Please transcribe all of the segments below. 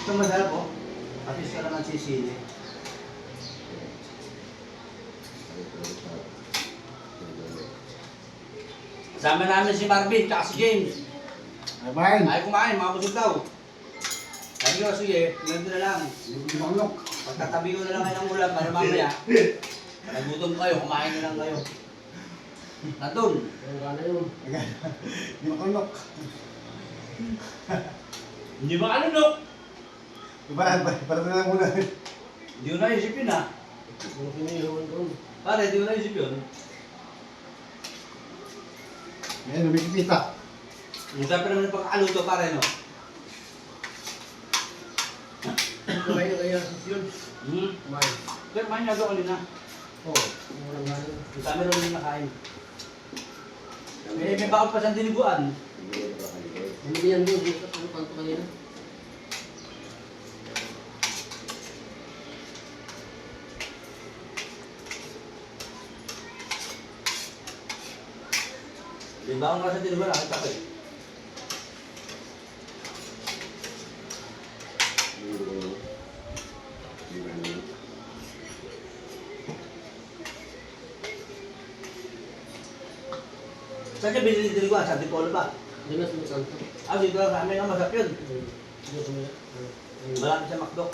Ito masarap po. Patis ka lang ang sisili. Sama namin si Marvin, tsaka si James. Ay, bayan. Ay kumain, mga busog daw. Sabi ko, sige, ganito na lang. Hindi ko manok. Pagkatabi ko na lang kayo ng ulam para mamaya. Nagutom kayo, kumain na lang kayo. Natun. Ano yun? Hindi ko manok. Hindi ba ano, no? Iba, para na lang muna. Hindi ko naisip yun, ha? Ano pinihawan doon? Pare, hindi ko naisip yun. Ngayon, lumikipita. Ang sabi naman ng pagkakaluto, pare, no? Kumain na kaya yun? Kumain. Pero kumain nga doon ulit na. Oo. Walang gano'n. Ang sabi naman yung nakain. May bakit pa siyang diniguan. Hindi yan doon. Dito sa kanto kanina. May bakit pa siyang diniguan, nakita ko eh. Saan niya binili diniguan? Sa Antipolo ba? Doon na sa kanto. Dito lang sa amin, masarap yun. Dito sa mga. Malapit sa McDo.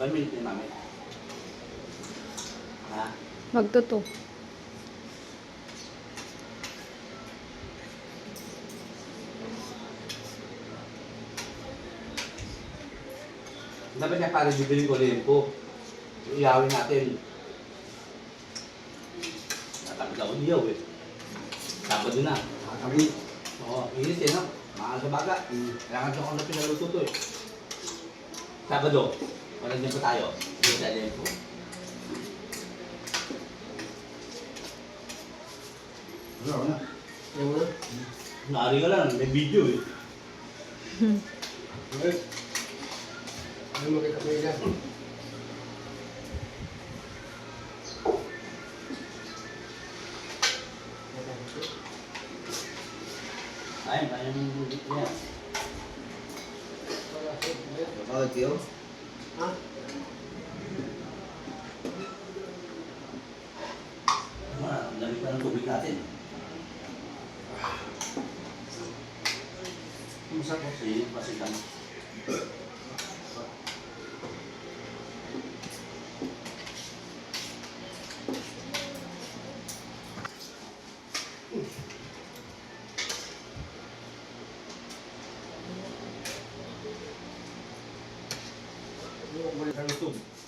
1 minute ni mami. Ha? Magtuto. Dapat niya pare bibili ko limpo. Iyawin natin. Natapos ako niyaw eh. Sabado na. Kami. Oo, init eh no? Mahal sa baga. Kailangan sa kong na pinaluto to eh. Sabado. Walang din pa tayo. Hindi sa limpo. Ano na? Yan mo na. Naari ka lang, may video eh. Ano makita mo yan? Ayun, kaya yung bubit niya. Bakit kayo? Ha? Ang lamig pa ng tubig natin. Masarap ko sa'yo, pasigang. Ano, balik Sa YouTube.